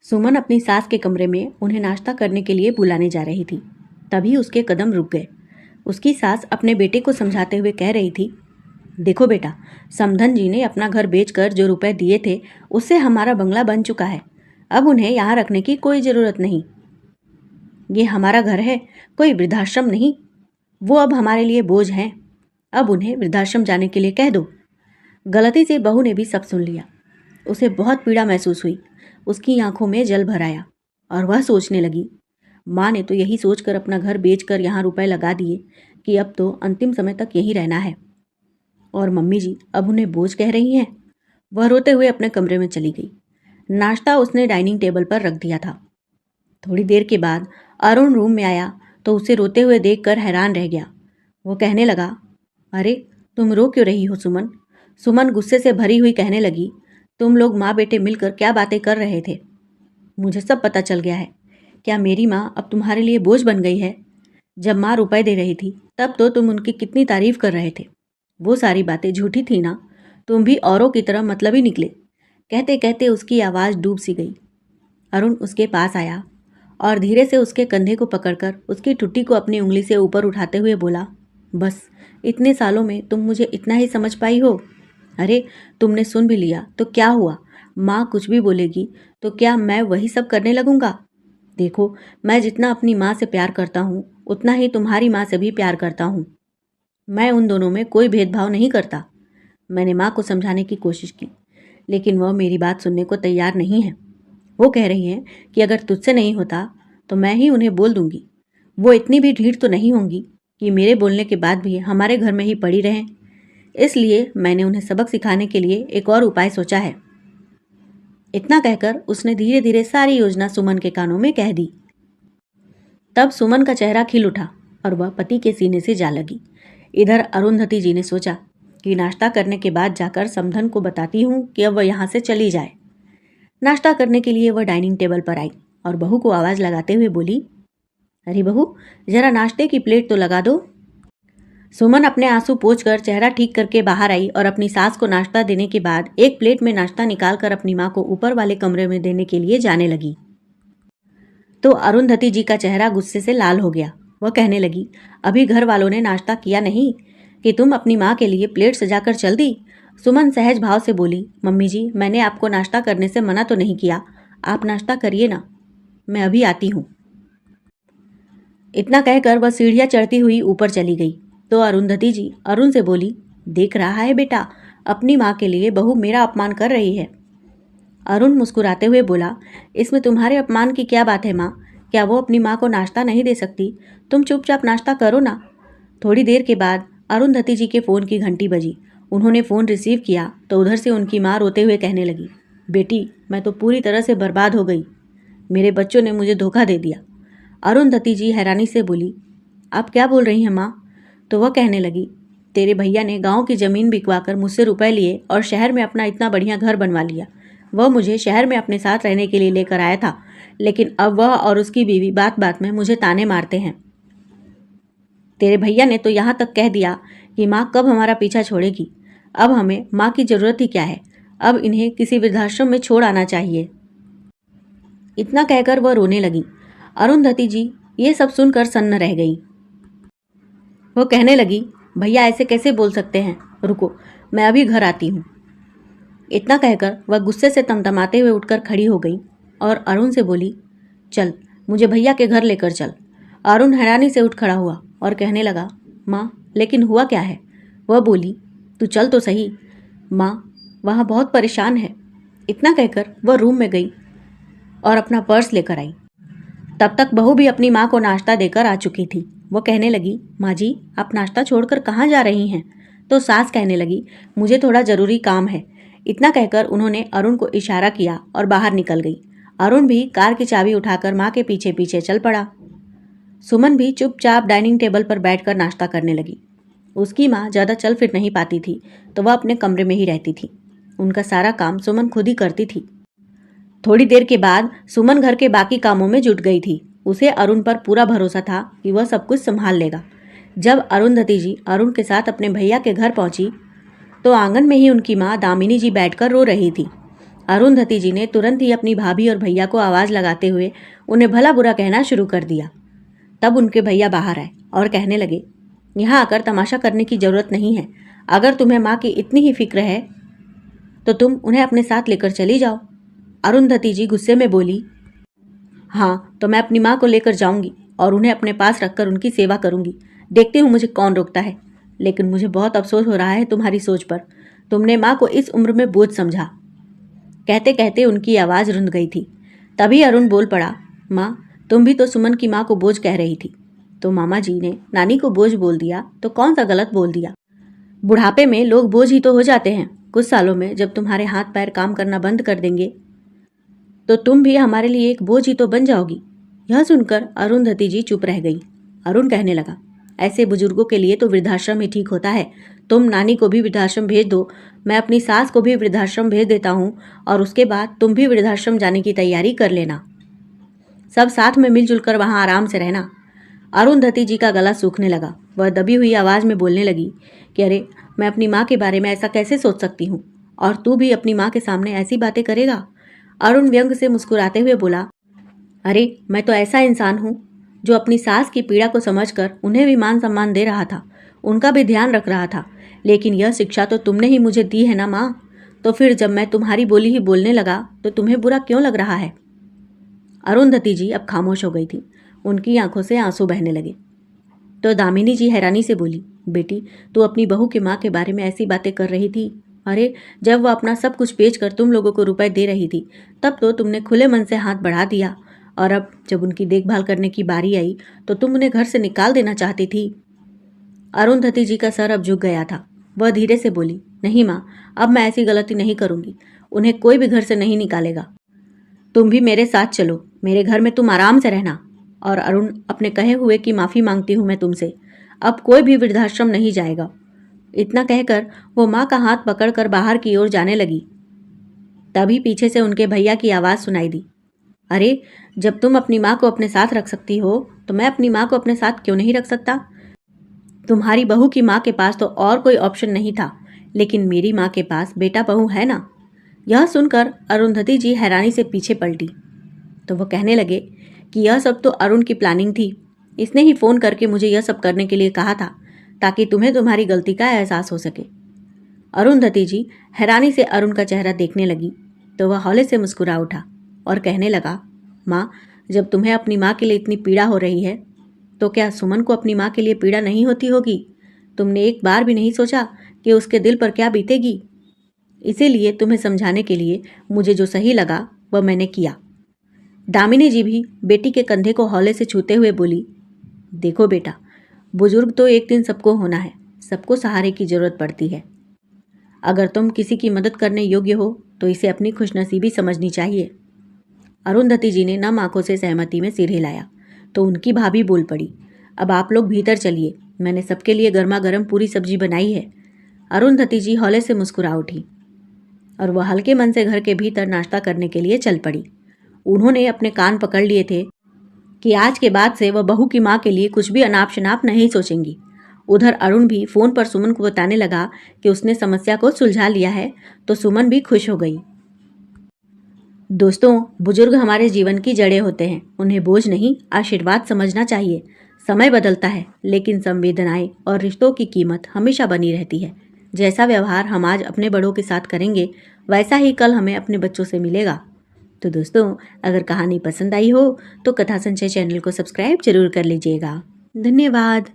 सुमन अपनी सास के कमरे में उन्हें नाश्ता करने के लिए बुलाने जा रही थी। तभी उसके कदम रुक गए। उसकी सास अपने बेटे को समझाते हुए कह रही थी, देखो बेटा, समधन जी ने अपना घर बेचकर जो रुपए दिए थे उससे हमारा बंगला बन चुका है। अब उन्हें यहाँ रखने की कोई ज़रूरत नहीं। ये हमारा घर है, कोई वृद्धाश्रम नहीं। वो अब हमारे लिए बोझ हैं। अब उन्हें वृद्धाश्रम जाने के लिए कह दो। गलती से बहू ने भी सब सुन लिया। उसे बहुत पीड़ा महसूस हुई। उसकी आंखों में जल भर आया और वह सोचने लगी, माँ ने तो यही सोचकर अपना घर बेचकर यहाँ रुपए लगा दिए कि अब तो अंतिम समय तक यहीं रहना है, और मम्मी जी अब उन्हें बोझ कह रही हैं। वह रोते हुए अपने कमरे में चली गई। नाश्ता उसने डाइनिंग टेबल पर रख दिया था। थोड़ी देर के बाद अरुण रूम में आया तो उसे रोते हुए देखकर हैरान रह गया। वो कहने लगा, अरे तुम रो क्यों रही हो सुमन? सुमन गुस्से से भरी हुई कहने लगी, तुम लोग माँ बेटे मिलकर क्या बातें कर रहे थे? मुझे सब पता चल गया है। क्या मेरी माँ अब तुम्हारे लिए बोझ बन गई है? जब माँ रुपए दे रही थी तब तो तुम उनकी कितनी तारीफ कर रहे थे। वो सारी बातें झूठी थी ना? तुम भी औरों की तरह मतलबी निकले। कहते कहते उसकी आवाज़ डूब सी गई। अरुण उसके पास आया और धीरे से उसके कंधे को पकड़कर उसकी ठुड्डी को अपनी उंगली से ऊपर उठाते हुए बोला, बस इतने सालों में तुम मुझे इतना ही समझ पाई हो? अरे तुमने सुन भी लिया तो क्या हुआ? माँ कुछ भी बोलेगी तो क्या मैं वही सब करने लगूंगा? देखो, मैं जितना अपनी माँ से प्यार करता हूँ उतना ही तुम्हारी माँ से भी प्यार करता हूँ। मैं उन दोनों में कोई भेदभाव नहीं करता। मैंने माँ को समझाने की कोशिश की, लेकिन वह मेरी बात सुनने को तैयार नहीं है। वो कह रही हैं कि अगर तुझसे नहीं होता तो मैं ही उन्हें बोल दूंगी। वो इतनी भी ढीठ तो नहीं होंगी कि मेरे बोलने के बाद भी हमारे घर में ही पड़ी रहें। इसलिए मैंने उन्हें सबक सिखाने के लिए एक और उपाय सोचा है। इतना कहकर उसने धीरे धीरे सारी योजना सुमन के कानों में कह दी। तब सुमन का चेहरा खिल उठा और वह पति के सीने से जा लगी। इधर अरुंधति जी ने सोचा कि नाश्ता करने के बाद जाकर समधन को बताती हूँ कि अब वह यहाँ से चली जाए। नाश्ता करने के लिए वह डाइनिंग टेबल पर आई और बहू को आवाज़ लगाते हुए बोली, अरे बहू, जरा नाश्ते की प्लेट तो लगा दो। सुमन अपने आंसू पोंछकर चेहरा ठीक करके बाहर आई और अपनी सास को नाश्ता देने के बाद एक प्लेट में नाश्ता निकालकर अपनी माँ को ऊपर वाले कमरे में देने के लिए जाने लगी। तो अरुंधति जी का चेहरा गुस्से से लाल हो गया। वह कहने लगी, अभी घर वालों ने नाश्ता किया नहीं कि तुम अपनी माँ के लिए प्लेट सजाकर चल दी? सुमन सहज भाव से बोली, मम्मी जी, मैंने आपको नाश्ता करने से मना तो नहीं किया। आप नाश्ता करिए ना, मैं अभी आती हूँ। इतना कहकर वह सीढ़ियाँ चढ़ती हुई ऊपर चली गई। तो अरुंधति जी अरुण से बोली, देख रहा है बेटा, अपनी माँ के लिए बहू मेरा अपमान कर रही है। अरुण मुस्कुराते हुए बोला, इसमें तुम्हारे अपमान की क्या बात है माँ? क्या वो अपनी माँ को नाश्ता नहीं दे सकती? तुम चुपचाप नाश्ता करो ना। थोड़ी देर के बाद अरुंधति जी के फ़ोन की घंटी बजी। उन्होंने फ़ोन रिसीव किया तो उधर से उनकी माँ रोते हुए कहने लगी, बेटी, मैं तो पूरी तरह से बर्बाद हो गई। मेरे बच्चों ने मुझे धोखा दे दिया। अरुंधति जी हैरानी से बोली, आप क्या बोल रही हैं माँ? तो वह कहने लगी, तेरे भैया ने गांव की ज़मीन बिकवाकर मुझसे रुपए लिए और शहर में अपना इतना बढ़िया घर बनवा लिया। वह मुझे शहर में अपने साथ रहने के लिए लेकर आया था, लेकिन अब वह और उसकी बीवी बात बात में मुझे ताने मारते हैं। तेरे भैया ने तो यहाँ तक कह दिया कि माँ कब हमारा पीछा छोड़ेगी। अब हमें माँ की ज़रूरत ही क्या है? अब इन्हें किसी वृद्धाश्रम में छोड़ आना चाहिए। इतना कहकर वह रोने लगी। अरुंधति जी ये सब सुनकर सन्न रह गई। वो कहने लगी, भैया ऐसे कैसे बोल सकते हैं? रुको, मैं अभी घर आती हूँ। इतना कहकर वह गुस्से से तमतमाते हुए उठकर खड़ी हो गई और अरुण से बोली, चल मुझे भैया के घर लेकर चल। अरुण हैरानी से उठ खड़ा हुआ और कहने लगा, माँ लेकिन हुआ क्या है? वह बोली, तू चल तो सही। माँ वहाँ बहुत परेशान है। इतना कहकर वह रूम में गई और अपना पर्स लेकर आई। तब तक बहू भी अपनी माँ को नाश्ता देकर आ चुकी थी। वो कहने लगी, माँ जी आप नाश्ता छोड़कर कहाँ जा रही हैं? तो सास कहने लगी, मुझे थोड़ा ज़रूरी काम है। इतना कहकर उन्होंने अरुण को इशारा किया और बाहर निकल गई। अरुण भी कार की चाबी उठाकर माँ के पीछे पीछे चल पड़ा। सुमन भी चुपचाप डाइनिंग टेबल पर बैठकर नाश्ता करने लगी। उसकी माँ ज़्यादा चल फिर नहीं पाती थी तो वह अपने कमरे में ही रहती थी। उनका सारा काम सुमन खुद ही करती थी। थोड़ी देर के बाद सुमन घर के बाकी कामों में जुट गई थी। उसे अरुण पर पूरा भरोसा था कि वह सब कुछ संभाल लेगा। जब अरुंधति जी अरुण के साथ अपने भैया के घर पहुंची तो आंगन में ही उनकी माँ दामिनी जी बैठकर रो रही थी। अरुंधति जी ने तुरंत ही अपनी भाभी और भैया को आवाज़ लगाते हुए उन्हें भला बुरा कहना शुरू कर दिया। तब उनके भैया बाहर आए और कहने लगे, यहाँ आकर तमाशा करने की ज़रूरत नहीं है। अगर तुम्हें माँ की इतनी ही फिक्र है तो तुम उन्हें अपने साथ लेकर चली जाओ। अरुंधति जी गुस्से में बोली, हाँ तो मैं अपनी माँ को लेकर जाऊंगी और उन्हें अपने पास रखकर उनकी सेवा करूंगी। देखती हूँ मुझे कौन रोकता है। लेकिन मुझे बहुत अफसोस हो रहा है तुम्हारी सोच पर। तुमने माँ को इस उम्र में बोझ समझा। कहते कहते उनकी आवाज़ रुंध गई थी। तभी अरुण बोल पड़ा, माँ तुम भी तो सुमन की माँ को बोझ कह रही थी। तो मामा जी ने नानी को बोझ बोल दिया तो कौन सा गलत बोल दिया। बुढ़ापे में लोग बोझ ही तो हो जाते हैं। कुछ सालों में जब तुम्हारे हाथ पैर काम करना बंद कर देंगे तो तुम भी हमारे लिए एक बोझ ही तो बन जाओगी। यह सुनकर अरुंधति जी चुप रह गई। अरुण कहने लगा, ऐसे बुजुर्गों के लिए तो वृद्धाश्रम ही ठीक होता है। तुम नानी को भी वृद्धाश्रम भेज दो, मैं अपनी सास को भी वृद्धाश्रम भेज देता हूँ और उसके बाद तुम भी वृद्धाश्रम जाने की तैयारी कर लेना। सब साथ में मिलजुल कर वहाँ आराम से रहना। अरुंधति जी का गला सूखने लगा। वह दबी हुई आवाज़ में बोलने लगी कि अरे मैं अपनी माँ के बारे में ऐसा कैसे सोच सकती हूँ, और तू भी अपनी माँ के सामने ऐसी बातें करेगा। अरुण व्यंग से मुस्कुराते हुए बोला, अरे मैं तो ऐसा इंसान हूँ जो अपनी सास की पीड़ा को समझकर उन्हें भी मान सम्मान दे रहा था, उनका भी ध्यान रख रहा था। लेकिन यह शिक्षा तो तुमने ही मुझे दी है ना माँ। तो फिर जब मैं तुम्हारी बोली ही बोलने लगा तो तुम्हें बुरा क्यों लग रहा है। अरुंधति जी अब खामोश हो गई थी। उनकी आंखों से आंसू बहने लगे। तो दामिनी जी हैरानी से बोली, बेटी तू अपनी बहू की माँ के बारे में ऐसी बातें कर रही थी। अरे जब वह अपना सब कुछ बेचकर तुम लोगों को रुपए दे रही थी तब तो तुमने खुले मन से हाथ बढ़ा दिया, और अब जब उनकी देखभाल करने की बारी आई तो तुम उन्हें घर से निकाल देना चाहती थी। अरुंधति जी का सर अब झुक गया था। वह धीरे से बोली, नहीं माँ, अब मैं ऐसी गलती नहीं करूँगी। उन्हें कोई भी घर से नहीं निकालेगा। तुम भी मेरे साथ चलो, मेरे घर में तुम आराम से रहना। और अरुण अपने कहे हुए की माफ़ी मांगती हूँ मैं तुमसे। अब कोई भी वृद्धाश्रम नहीं जाएगा। इतना कहकर वो माँ का हाथ पकड़कर बाहर की ओर जाने लगी। तभी पीछे से उनके भैया की आवाज़ सुनाई दी, अरे जब तुम अपनी माँ को अपने साथ रख सकती हो तो मैं अपनी माँ को अपने साथ क्यों नहीं रख सकता। तुम्हारी बहू की माँ के पास तो और कोई ऑप्शन नहीं था, लेकिन मेरी माँ के पास बेटा बहू है ना। यह सुनकर अरुंधति जी हैरानी से पीछे पलटी तो वो कहने लगे कि यह सब तो अरुण की प्लानिंग थी। इसने ही फ़ोन करके मुझे यह सब करने के लिए कहा था ताकि तुम्हें तुम्हारी गलती का एहसास हो सके। अरुंधति जी हैरानी से अरुण का चेहरा देखने लगी तो वह हौले से मुस्कुरा उठा और कहने लगा, माँ जब तुम्हें अपनी माँ के लिए इतनी पीड़ा हो रही है तो क्या सुमन को अपनी माँ के लिए पीड़ा नहीं होती होगी। तुमने एक बार भी नहीं सोचा कि उसके दिल पर क्या बीतेगी। इसीलिए तुम्हें समझाने के लिए मुझे जो सही लगा वह मैंने किया। दामिनी जी भी बेटी के कंधे को हौले से छूते हुए बोली, देखो बेटा, बुजुर्ग तो एक दिन सबको होना है, सबको सहारे की जरूरत पड़ती है। अगर तुम किसी की मदद करने योग्य हो तो इसे अपनी खुशनसीबी समझनी चाहिए। अरुंधति जी ने नम आंखों से सहमति में सिर हिलाया तो उनकी भाभी बोल पड़ी, अब आप लोग भीतर चलिए, मैंने सबके लिए गर्मा गर्म पूरी सब्जी बनाई है। अरुंधति जी हौले से मुस्कुरा उठी और वह हल्के मन से घर के भीतर नाश्ता करने के लिए चल पड़ी। उन्होंने अपने कान पकड़ लिए थे कि आज के बाद से वह बहू की माँ के लिए कुछ भी अनाप शनाप नहीं सोचेंगी। उधर अरुण भी फ़ोन पर सुमन को बताने लगा कि उसने समस्या को सुलझा लिया है तो सुमन भी खुश हो गई। दोस्तों, बुजुर्ग हमारे जीवन की जड़ें होते हैं, उन्हें बोझ नहीं आशीर्वाद समझना चाहिए। समय बदलता है लेकिन संवेदनाएं और रिश्तों की कीमत हमेशा बनी रहती है। जैसा व्यवहार हम आज अपने बड़ों के साथ करेंगे वैसा ही कल हमें अपने बच्चों से मिलेगा। तो दोस्तों, अगर कहानी पसंद आई हो तो कथा संचय चैनल को सब्सक्राइब जरूर कर लीजिएगा। धन्यवाद।